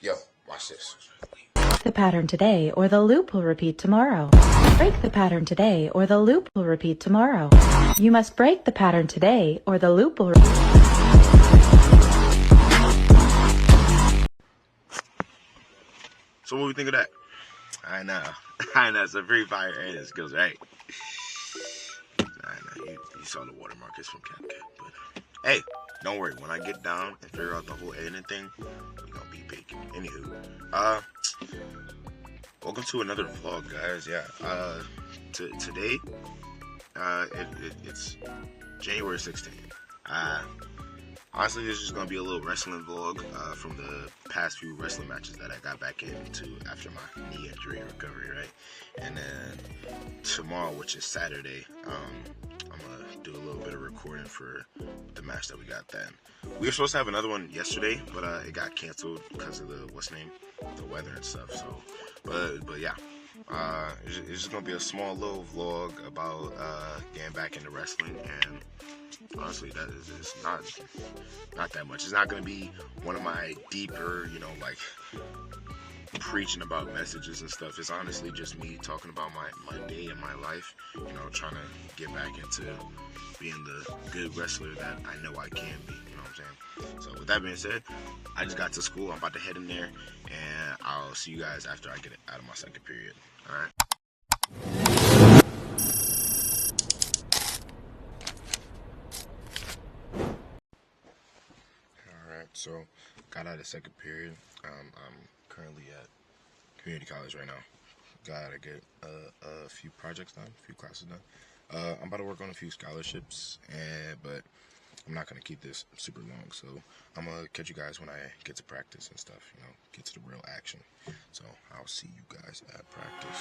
Yo, watch this. The pattern today, or the loop will repeat tomorrow. Break the pattern today, or the loop will repeat tomorrow. You must break the pattern today, or the loop will repeat. So what do we think of that? I know. It's a free fire editing skills, right? I know, you saw the watermark is from CapCut, but hey, don't worry. When I get down and figure out the whole editing thing, we're gonna be big. Anywho, welcome to another vlog, guys. Yeah, today, it's January 16th. Honestly, this is going to be a little wrestling vlog from the past few wrestling matches that I got back into after my knee injury recovery, right? And then tomorrow, which is Saturday, I'm going to do a little bit of recording for the match that we got then. We were supposed to have another one yesterday, but it got canceled because of the weather and stuff. So, but yeah. It's just going to be a small little vlog about getting back into wrestling, and honestly, that is it's not that much. It's not going to be one of my deeper, like preaching about messages and stuff. It's honestly just me talking about my day and my life, trying to get back into being the good wrestler that I know I can be, you know what I'm saying? So with that being said, I just got to school. I'm about to head in there, and I'll see you guys after I get out of my second period. Alright? Alright, so got out of second period. I'm currently at community college right now. Gotta get a few projects done, a few classes done. I'm about to work on a few scholarships, but I'm not gonna keep this super long, so I'm gonna catch you guys when I get to practice and stuff, get to the real action. So I'll see you guys at practice.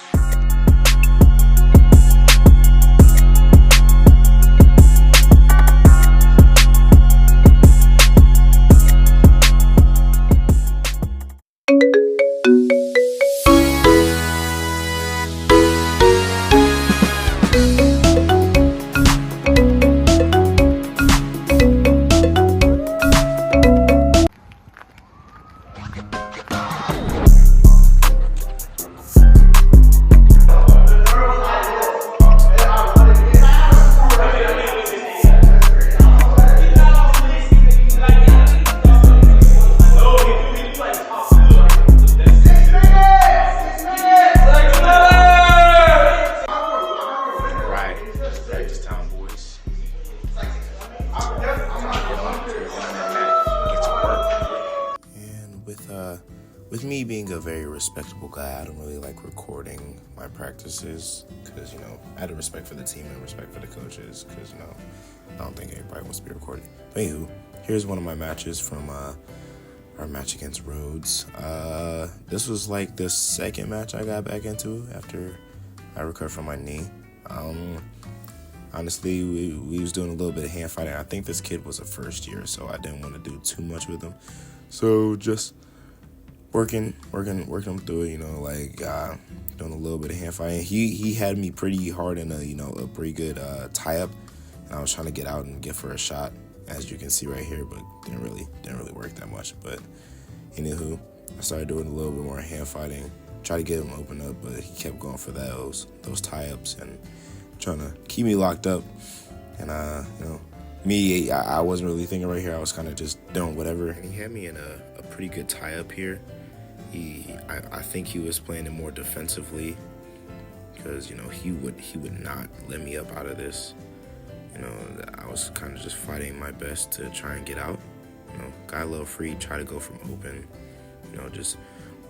With me being a very respectable guy, I don't really like recording my practices because, out of respect for the team and respect for the coaches, because, I don't think anybody wants to be recorded. But anywho, here's one of my matches from our match against Rhodes. This was like the second match I got back into after I recovered from my knee. Honestly, we was doing a little bit of hand fighting. I think this kid was a first year, so I didn't want to do too much with him. So just working him through it, doing a little bit of hand fighting. He had me pretty hard in a pretty good tie up, and I was trying to get out and get for a shot, as you can see right here, but didn't really work that much. But anywho, I started doing a little bit more hand fighting, try to get him open up, but he kept going for those tie ups and trying to keep me locked up. And I wasn't really thinking right here. I was kind of just doing whatever. And he had me in a pretty good tie up here. I think he was playing it more defensively because he would not let me up out of this. I was kind of just fighting my best to try and get out. Got a little free, try to go from open. Just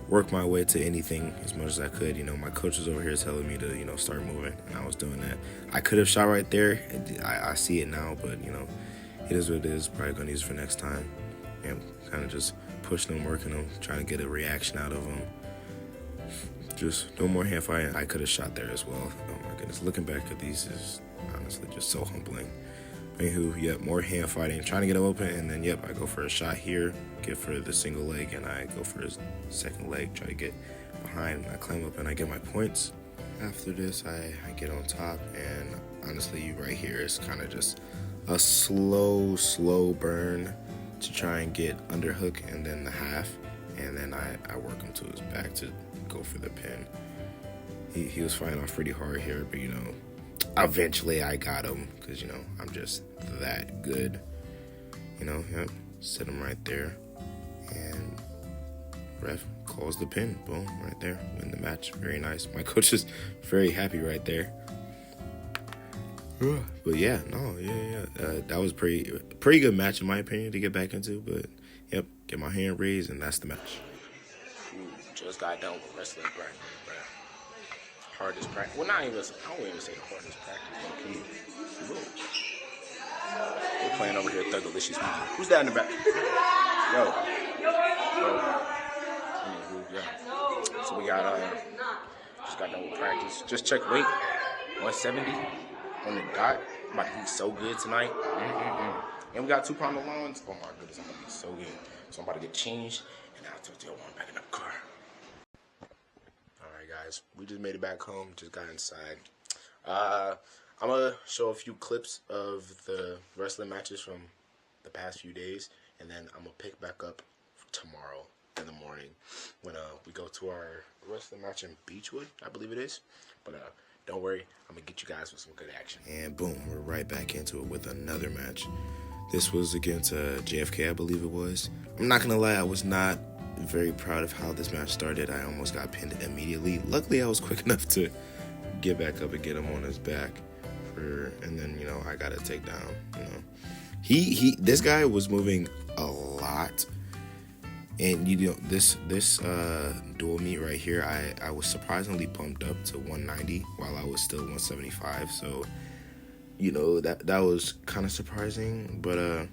work my way to anything as much as I could. My coach was over here telling me to start moving, and I was doing that. I could have shot right there. I see it now, but it is what it is. Probably gonna use it for next time. Kind of just pushing him, working him, trying to get a reaction out of him. Just no more hand fighting. I could have shot there as well. Oh my goodness, looking back at these is honestly just so humbling. Anywho, more hand fighting, trying to get him open, and then I go for a shot here, get for the single leg, and I go for his second leg, try to get behind, and I climb up and I get my points. After this, I get on top, and honestly, right here is kind of just a slow burn to try and get underhook and then the half. and then I work him to his back to go for the pin. He was fighting off pretty hard here, but eventually I got him because I'm just that good. Yep, set him right there, and ref calls the pin. Boom, right there, win the match. Very nice. My coach is very happy right there. But yeah, that was pretty good match in my opinion to get back into. But yep, get my hand raised, and that's the match. Just got done with wrestling practice, bro. Hardest practice. Well, I won't even say the hardest practice. We're playing over here Thuggalicious music. Who's that in the back? Yo. Yeah. So we just got done with practice. Just check weight. 170 on the dot. I'm about to be so good tonight. And we got 2 pound lawns. Oh my goodness, I'm gonna be so good. So I'm about to get changed, and I'll talk to you when I'm back in the car. Alright guys, we just made it back home, just got inside. I'm gonna show a few clips of the wrestling matches from the past few days, and then I'm gonna pick back up tomorrow in the morning when we go to our wrestling match in Beachwood, I believe it is. But don't worry, I'm gonna get you guys with some good action. And boom, we're right back into it with another match. This was against JFK, I believe it was. I'm not gonna lie, I was not very proud of how this match started. I almost got pinned immediately. Luckily, I was quick enough to get back up and get him on his back. And then I got a takedown. This guy was moving a lot, and this dual meet right here, I was surprisingly pumped up to 190 while I was still 175. So that was kind of surprising, but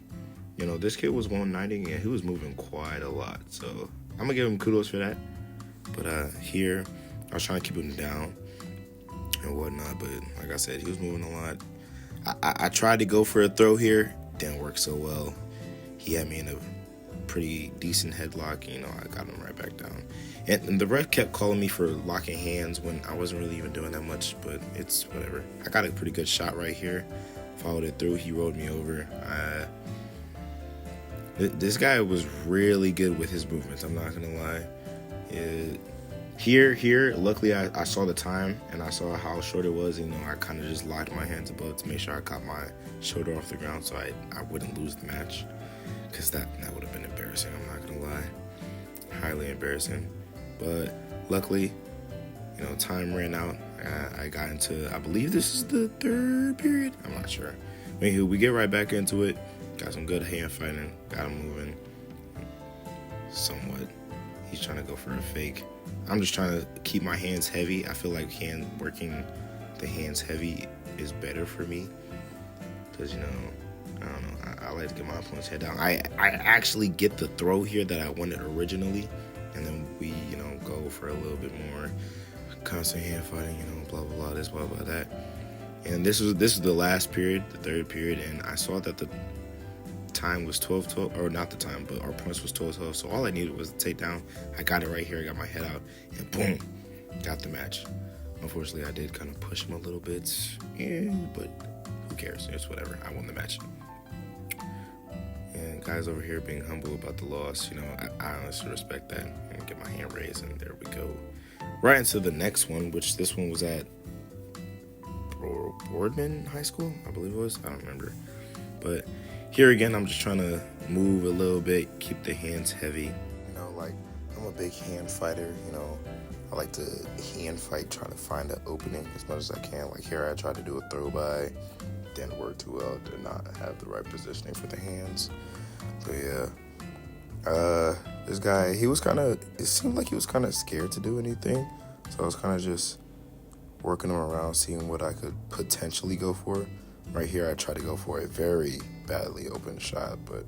this kid was 190 and he was moving quite a lot. So I'm gonna give him kudos for that. But here I was trying to keep him down and whatnot, but like I said, he was moving a lot. I tried to go for a throw here, didn't work so well. He had me in a pretty decent headlock, I got him right back down. And the ref kept calling me for locking hands when I wasn't really even doing that much, but it's whatever. I got a pretty good shot right here, followed it through, he rolled me over. This guy was really good with his movements, I'm not gonna lie. Here, luckily I saw the time and I saw how short it was. I kind of just locked my hands above to make sure I got my shoulder off the ground so I wouldn't lose the match. Because that would have been embarrassing, I'm not going to lie. Highly embarrassing. But luckily, time ran out. I got into, I believe this is the 3rd period. I'm not sure. Anywho, we get right back into it. Got some good hand fighting. Got him moving somewhat. He's trying to go for a fake. I'm just trying to keep my hands heavy. I feel like working the hands heavy is better for me. Because, I don't know. I like to get my opponent's head down. I actually get the throw here that I wanted originally. And then we, go for a little bit more constant hand fighting, blah, blah, blah, this, blah, blah, that. And this is the last period, the 3rd period. And I saw that the time was 12-12, or not the time, but our points was 12-12. So all I needed was a takedown. I got it right here. I got my head out, and boom, got the match. Unfortunately, I did kind of push him a little bit, but who cares? It's whatever. I won the match. And guys over here being humble about the loss, I honestly respect that. And get my hand raised, and there we go. Right into the next one, which this one was at Boardman High School, I believe it was. I don't remember, but here again, I'm just trying to move a little bit, keep the hands heavy. I'm a big hand fighter, I like to hand fight, trying to find an opening as much as I can. Like here, I tried to do a throw by, didn't work too well, did not have the right positioning for the hands. But yeah, this guy, it seemed like he was kind of scared to do anything. So I was kind of just working him around, seeing what I could potentially go for. Right here, I tried to go for a very badly open shot, but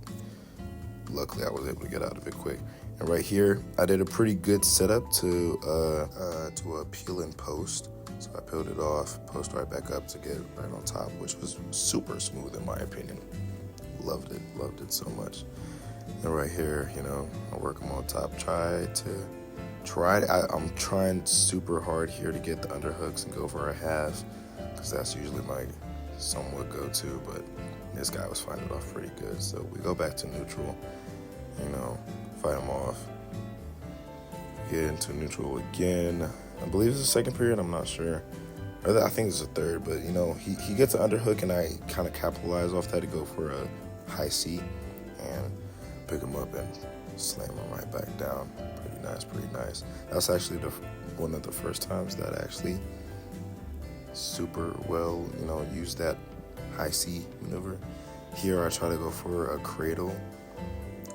luckily I was able to get out of it quick. And right here, I did a pretty good setup to a peel-in post. So I peeled it off, post right back up to get right on top, which was super smooth in my opinion. Loved it so much. And right here, I work them on top. I'm trying super hard here to get the underhooks and go for a half, because that's usually my somewhat go-to, but this guy was fighting it off pretty good. So we go back to neutral, fight him off. get into neutral again. I believe it's the second period. I'm not sure. I think it's the third, but you know, he gets an underhook, and I kind of capitalize off that to go for a high C and pick him up and slam him right back down. Pretty nice. That's actually one of the first times that I actually super well, you know, used that high C maneuver. Here I try to go for a cradle,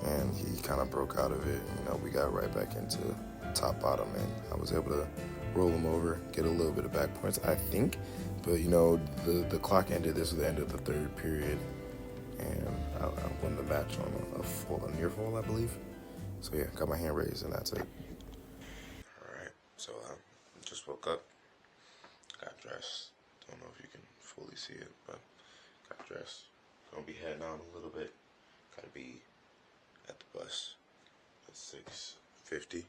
and he kind of broke out of it. You know, we got right back into top bottom, and I was able to roll him over, get a little bit of back points, I think. But you know, the clock ended. This was the end of the third period, and I won the match on a near fall, I believe. So yeah, got my hand raised, and that's it. All right, so just woke up, got dressed. Don't know if you can fully see it, but got dressed. Gonna be heading out a little bit. Gotta be at the bus at 6:50.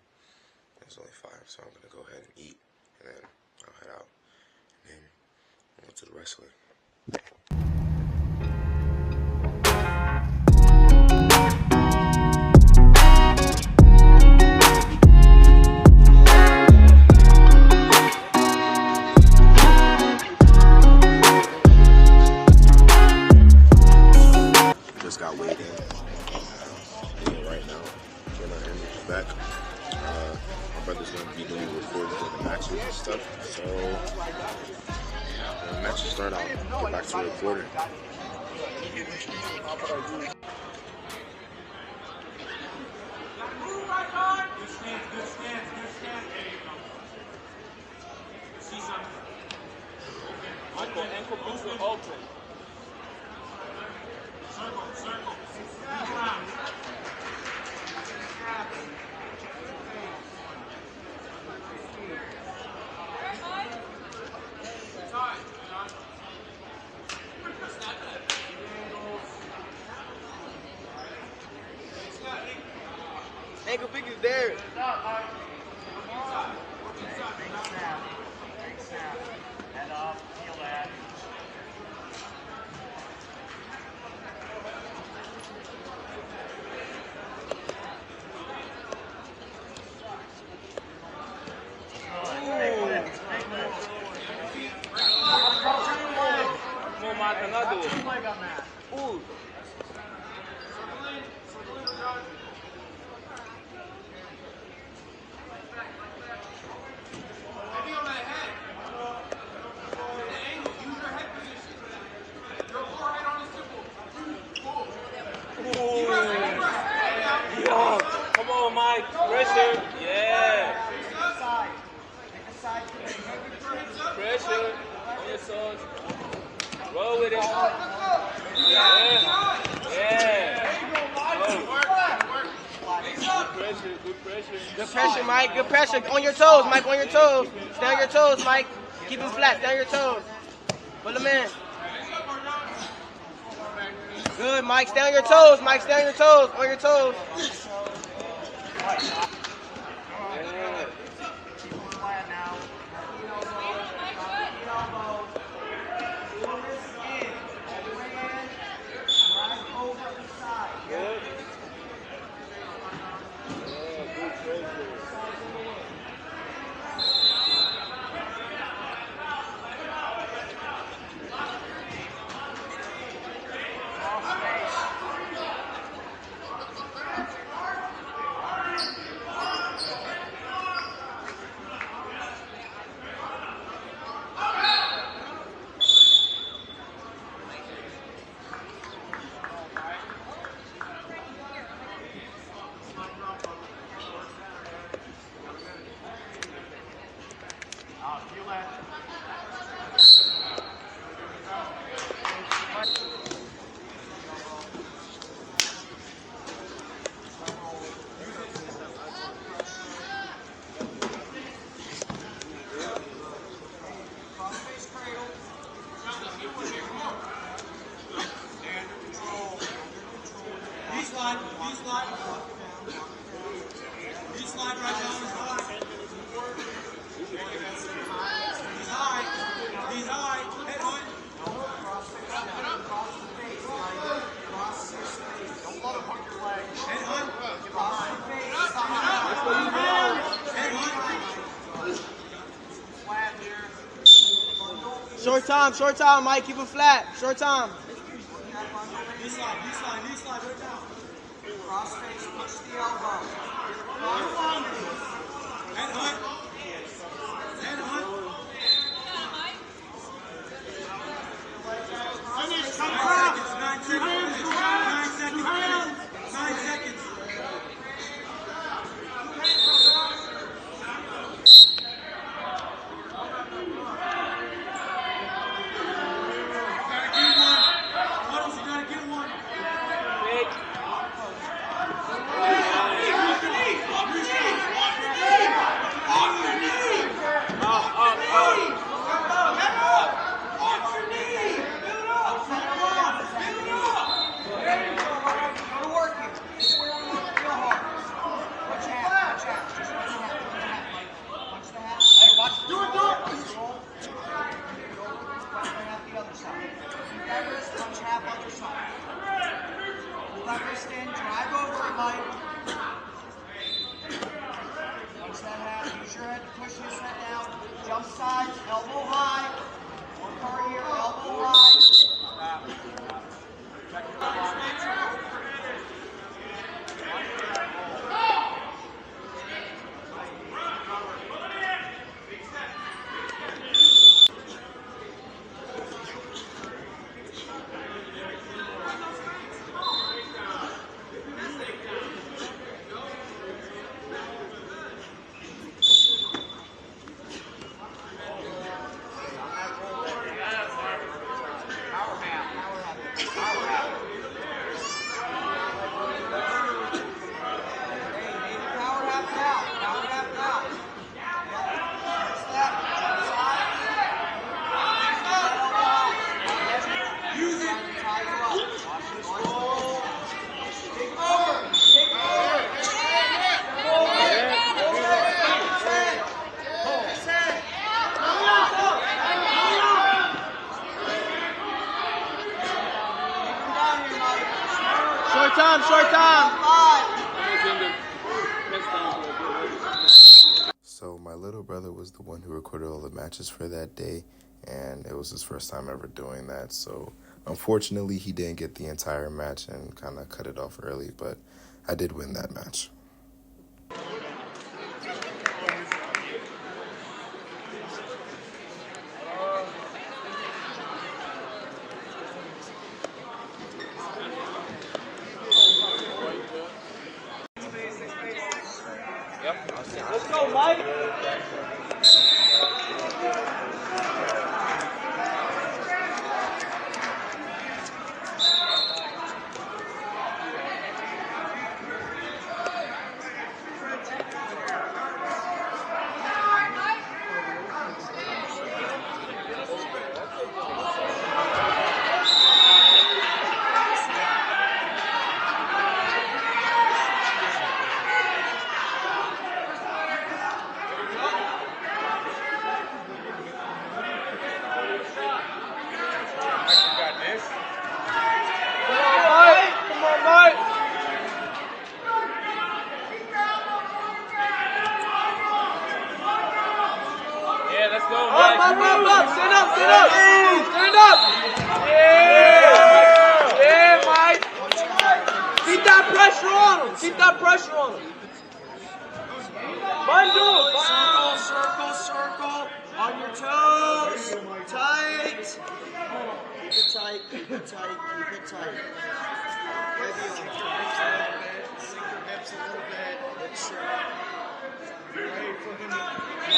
It's only 5, so I'm gonna go ahead and eat, and then I'll head out, and then I'll go to the wrestling. Just got weighed in. Right now, getting our images back. My brother's gonna be doing recordings of the matches and stuff. So when the matches start, I'll get back to recording. Good stance. See something. Ankle booster open. Circle. Ankle pick is there. Head up, feel that. Ooh. Come on, Mike. Pressure. Yeah. Pressure. On your swords. Roll with it. Yeah. Good pressure. Good pressure, Mike. Good pressure. On your toes, Mike. On your toes. Stay on your toes, Mike. Keep them flat. Stay on your toes. Pull them in. Good, Mike. Stay on your toes, Mike. Stay on your toes. On your toes. Yeah. Short time, Mike. Keep it flat. Short time. Knee slide, right now. Cross face, push the elbow. And hunt. Finish, come on. 9 seconds. 9 seconds. Short time. So my little brother was the one who recorded all the matches for that day, and it was his first time ever doing that. So unfortunately, he didn't get the entire match and kind of cut it off early, but I did win that match. Let's go, Mike. Stand up! Yeah, Mike! Keep that pressure on him! Bundle! Circle! On your toes! Tight! Keep it tight. Sink your hips a little bit. It's ready for him to... You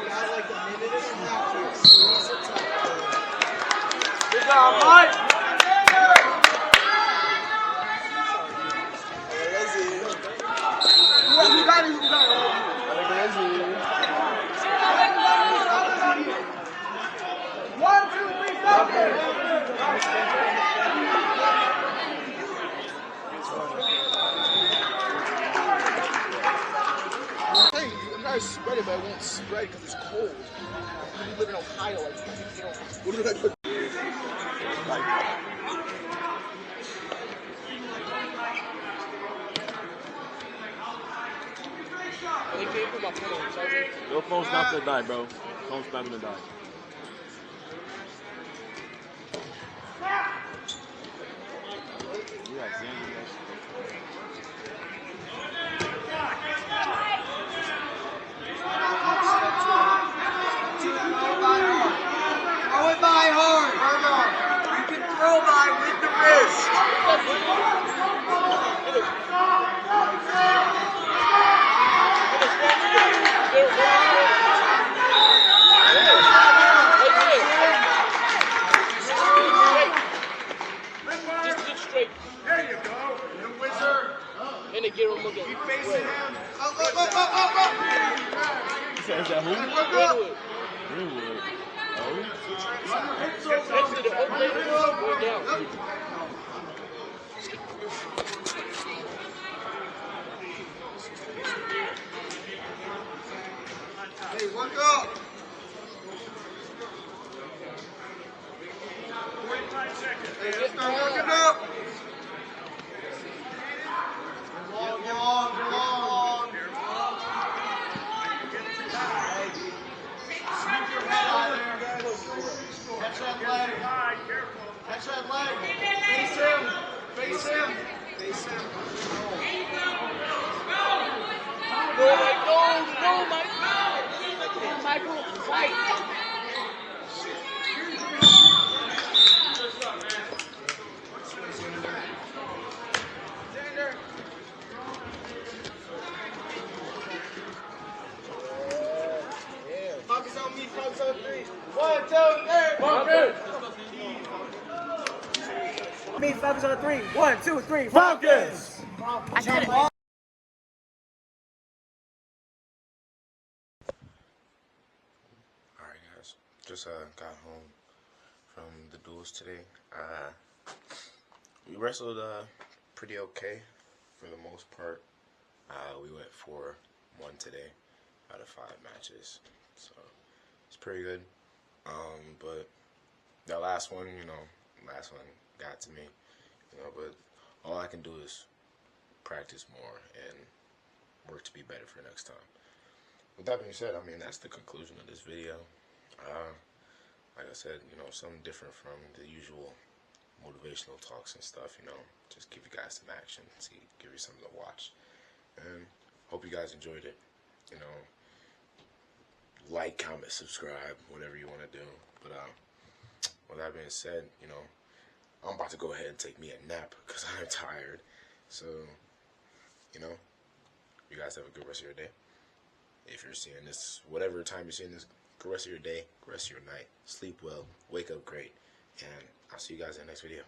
got like a minute and a half here. Squeeze it tight. Good job, Mike! Who got it? 1, 2, 3, stop there! Hey, you guys spread it, but it won't spread because it's cold. You live in Ohio, like, you know, what did I put? Your phone's not gonna die, bro. Phone's not gonna die. Throw it by hard. You can throw by with the wrist. There you go. The wizard. And they get him looking. Keep facing him. Up. Is that who? Greenwood. Greenwood. Next to the old lady, going down. Hey, work up. 45 seconds. Hey, start working up. Go long. Catch that leg. High, careful. Catch that leg. Face him. Face him. Face him. No, Michael, fight. Focus on me. Focus on 3. 1, 2, 3. Me. Focus on 3. 1, 2, 3. Focus. Alright guys, just got home from the duels today. We wrestled pretty okay for the most part. We went 4-1 today out of 5 matches, so it's pretty good. But that last one got to me, but all I can do is practice more and work to be better for next time. With that being said, that's the conclusion of this video. Like I said, something different from the usual motivational talks and stuff, just give you guys some action, give you something to watch. And hope you guys enjoyed it. Like, comment, subscribe, whatever you want to do. But with that being said, I'm about to go ahead and take me a nap because I'm tired. So, you guys have a good rest of your day. If you're seeing this, whatever time you're seeing this, good rest of your day, good rest of your night. Sleep well, wake up great, and I'll see you guys in the next video.